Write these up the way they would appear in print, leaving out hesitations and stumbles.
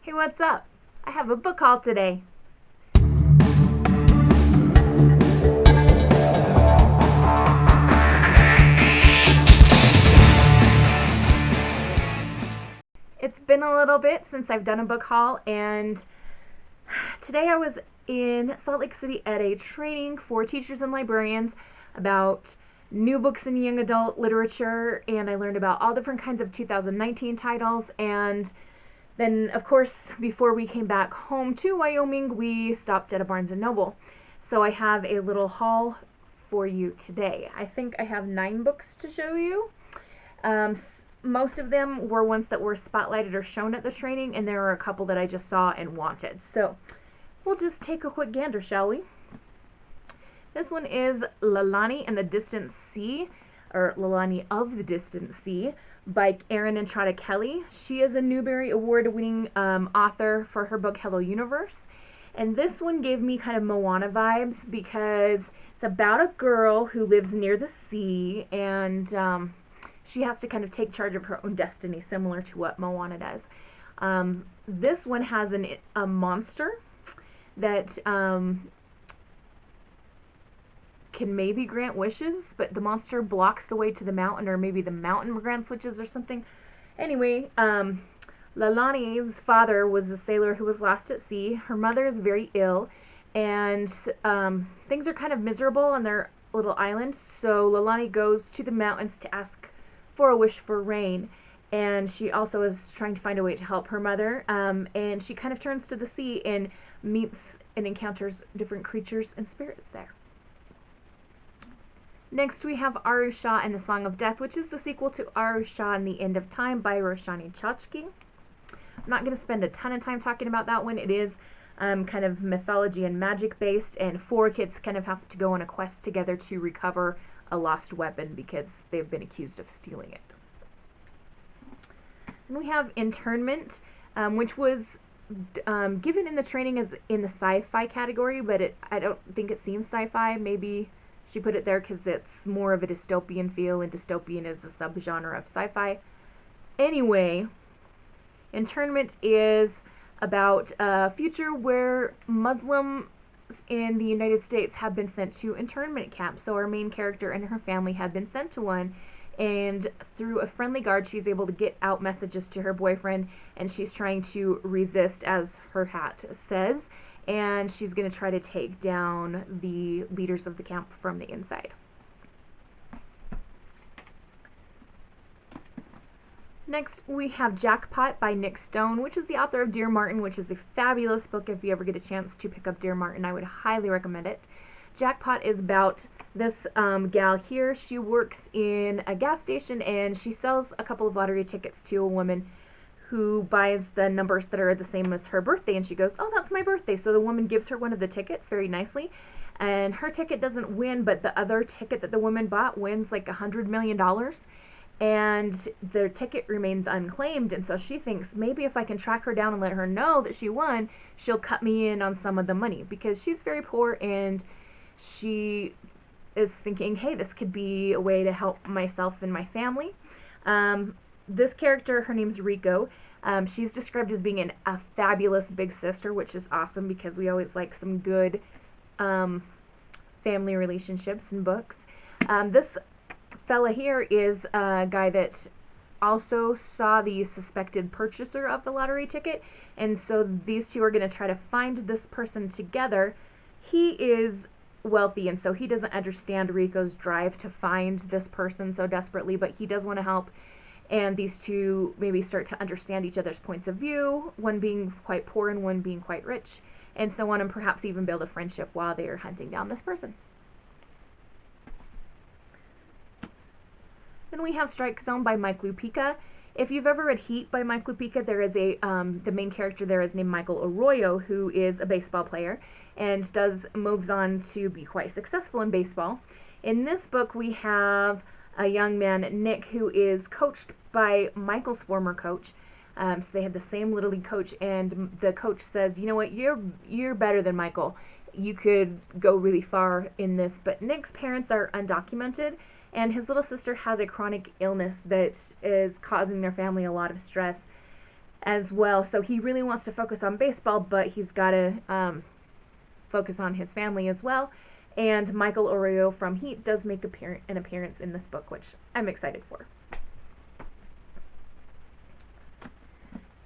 Hey, what's up? I have a book haul today. It's been a little bit since I've done a book haul, and today I was in Salt Lake City at a training for teachers and librarians about new books in young adult literature, and I learned about all different kinds of 2019 titles. And then, of course, before we came back home to Wyoming, we stopped at a Barnes & Noble. So I have a little haul for you today. I think I have 9 books to show you. Most of them were ones that were spotlighted or shown at the training, and there are a couple that I just saw and wanted. So we'll just take a quick gander, shall we? This one is Lalani and the Distant Sea, or Lalani of the Distant Sea, by Erin Entrada Kelly. She is a Newbery Award-winning author for her book Hello Universe. And this one gave me kind of Moana vibes because it's about a girl who lives near the sea, and she has to kind of take charge of her own destiny, similar to what Moana does. This one has a monster that can maybe grant wishes, but the monster blocks the way to the mountain, or maybe the mountain grants wishes or something. Anyway, Lalani's father was a sailor who was lost at sea. Her mother is very ill, and things are kind of miserable on their little island, so Lalani goes to the mountains to ask for a wish for rain, and she also is trying to find a way to help her mother, and she kind of turns to the sea and meets and encounters different creatures and spirits there. Next we have Arusha and the Song of Death, which is the sequel to Arusha and the End of Time by Roshani Chachki. I'm not going to spend a ton of time talking about that one. It is kind of mythology and magic based, and 4 kids kind of have to go on a quest together to recover a lost weapon because they've been accused of stealing it. And we have Internment, which was given in the training as in the sci-fi category, but I don't think it seems sci-fi. Maybe she put it there because it's more of a dystopian feel, and dystopian is a subgenre of sci-fi. Anyway, Internment is about a future where Muslims in the United States have been sent to internment camps. So our main character and her family have been sent to one, and through a friendly guard she's able to get out messages to her boyfriend, and she's trying to resist, as her hat says, and she's going to try to take down the leaders of the camp from the inside. Next, we have Jackpot by Nick Stone, which is the author of Dear Martin, which is a fabulous book. If you ever get a chance to pick up Dear Martin, I would highly recommend it. Jackpot is about this gal here. She works in a gas station, and she sells a couple of lottery tickets to a woman who buys the numbers that are the same as her birthday, and she goes, "Oh, that's my birthday." So the woman gives her one of the tickets very nicely, and her ticket doesn't win, but the other ticket that the woman bought wins like $100 million. And the ticket remains unclaimed, and so she thinks, maybe if I can track her down and let her know that she won, she'll cut me in on some of the money, because she's very poor, and she is thinking, hey, this could be a way to help myself and my family. This character, her name's Rico. She's described as being a fabulous big sister, which is awesome because we always like some good family relationships in books. This fella here is a guy that also saw the suspected purchaser of the lottery ticket, and so these two are going to try to find this person together. He is wealthy, and so he doesn't understand Rico's drive to find this person so desperately, but he does want to help, and these two maybe start to understand each other's points of view, one being quite poor and one being quite rich, and so on, and perhaps even build a friendship while they are hunting down this person. Then we have Strikezone by Mike Lupica. If you've ever read Heat by Mike Lupica, there is the main character there is named Michael Arroyo, who is a baseball player and moves on to be quite successful in baseball. In this book, we have a young man, Nick, who is coached by Michael's former coach. So they had the same Little League coach, and the coach says, you know what, you're better than Michael. You could go really far in this. But Nick's parents are undocumented, and his little sister has a chronic illness that is causing their family a lot of stress. as well. So he really wants to focus on baseball, but he's got to focus on his family as well. And Michael Oreo from Heat does make an appearance in this book, which I'm excited for.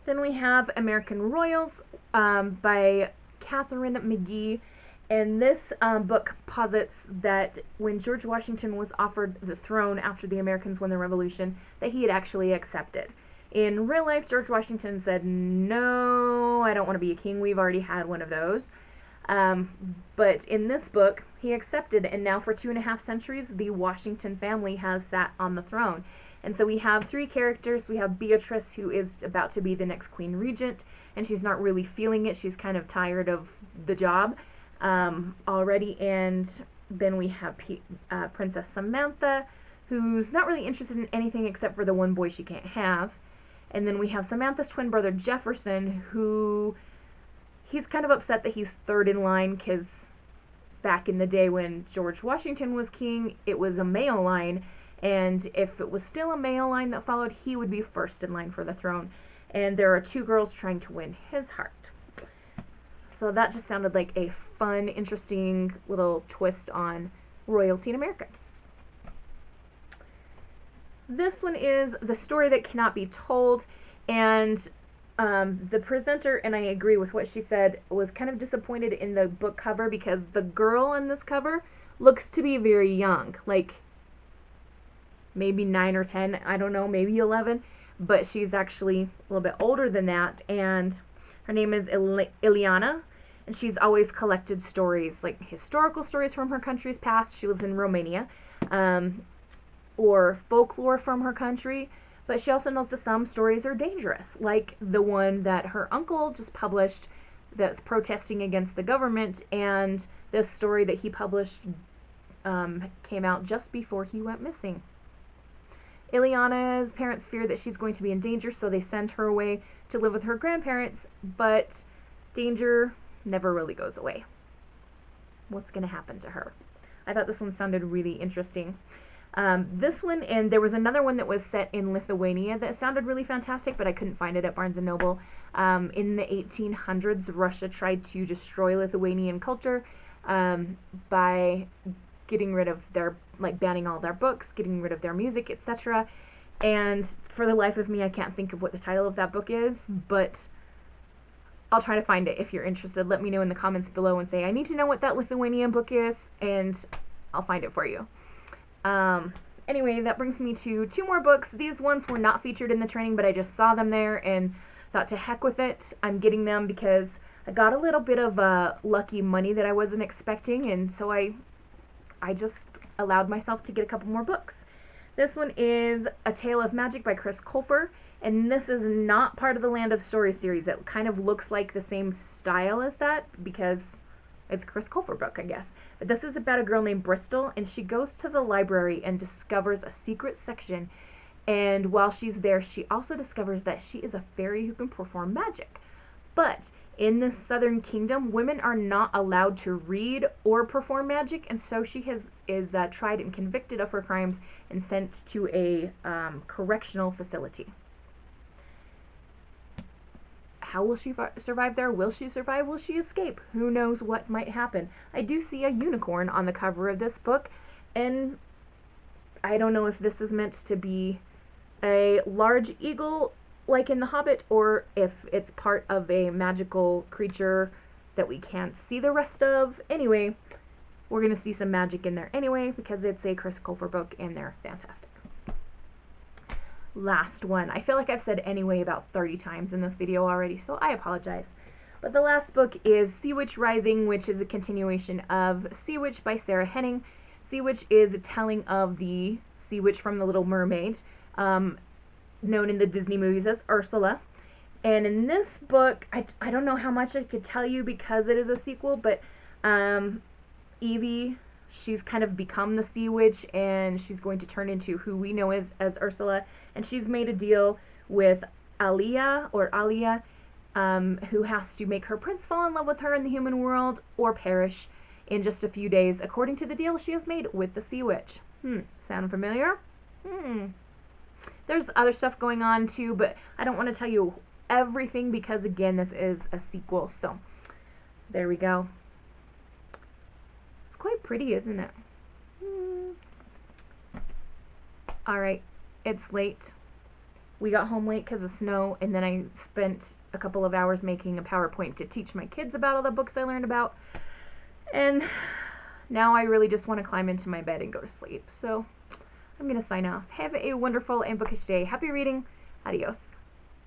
Then we have American Royals by Catherine McGee. And this book posits that when George Washington was offered the throne after the Americans won the Revolution, that he had actually accepted. In real life, George Washington said, "No, I don't want to be a king. We've already had one of those." But in this book, he accepted, and now for 2.5 centuries, the Washington family has sat on the throne. And so we have 3 characters. We have Beatrice, who is about to be the next Queen Regent, and she's not really feeling it. She's kind of tired of the job already. And then we have Princess Samantha, who's not really interested in anything except for the one boy she can't have. And then we have Samantha's twin brother Jefferson, who he's kind of upset that he's third in line, because back in the day when George Washington was king, it was a male line, and if it was still a male line that followed, he would be first in line for the throne. And there are 2 girls trying to win his heart. So that just sounded like a fun, interesting little twist on royalty in America. This one is The Story That Cannot Be Told, and the presenter, and I agree with what she said, was kind of disappointed in the book cover because the girl in this cover looks to be very young, like maybe 9 or 10, I don't know, maybe 11, but she's actually a little bit older than that, and her name is Ileana, and she's always collected stories, like historical stories from her country's past. She lives in Romania, or folklore from her country, but she also knows that some stories are dangerous, like the one that her uncle just published that's protesting against the government, and this story that he published came out just before he went missing. Ileana's parents fear that she's going to be in danger, so they send her away to live with her grandparents, but danger never really goes away. What's going to happen to her? I thought this one sounded really interesting. This one, and there was another one that was set in Lithuania that sounded really fantastic, but I couldn't find it at Barnes & Noble. In the 1800s, Russia tried to destroy Lithuanian culture by getting rid of their, like, banning all their books, getting rid of their music, etc. And for the life of me, I can't think of what the title of that book is, but I'll try to find it. If you're interested, let me know in the comments below and say, I need to know what that Lithuanian book is, and I'll find it for you. Anyway, that brings me to 2 more books. These ones were not featured in the training, but I just saw them there and thought, to heck with it. I'm getting them because I got a little bit of lucky money that I wasn't expecting, and so I just allowed myself to get a couple more books. This one is A Tale of Magic by Chris Colfer, and this is not part of the Land of Story series. It kind of looks like the same style as that because it's a Chris Colfer book, I guess. But this is about a girl named Bristol, and she goes to the library and discovers a secret section, and while she's there, she also discovers that she is a fairy who can perform magic. But in this southern kingdom, women are not allowed to read or perform magic, and so she is tried and convicted of her crimes and sent to a correctional facility. How will she survive there? Will she survive? Will she escape? Who knows what might happen? I do see a unicorn on the cover of this book, and I don't know if this is meant to be a large eagle like in The Hobbit, or if it's part of a magical creature that we can't see the rest of. Anyway, we're going to see some magic in there anyway because it's a Chris Colfer book and they're fantastic. Last one. I feel like I've said anyway about 30 times in this video already, so I apologize. But the last book is Sea Witch Rising, which is a continuation of Sea Witch by Sarah Henning. Sea Witch is a telling of the Sea Witch from The Little Mermaid, known in the Disney movies as Ursula. And in this book, I don't know how much I could tell you because it is a sequel, but Evie, she's kind of become the Sea Witch, and she's going to turn into who we know as Ursula. And she's made a deal with Alia, who has to make her prince fall in love with her in the human world or perish in just a few days, according to the deal she has made with the Sea Witch. Sound familiar? There's other stuff going on too, but I don't want to tell you everything because, again, this is a sequel. So there we go. It's quite pretty, isn't it? Alright, it's late. We got home late because of snow, and then I spent a couple of hours making a PowerPoint to teach my kids about all the books I learned about. And now I really just want to climb into my bed and go to sleep. So I'm going to sign off. Have a wonderful and bookish day. Happy reading. Adios.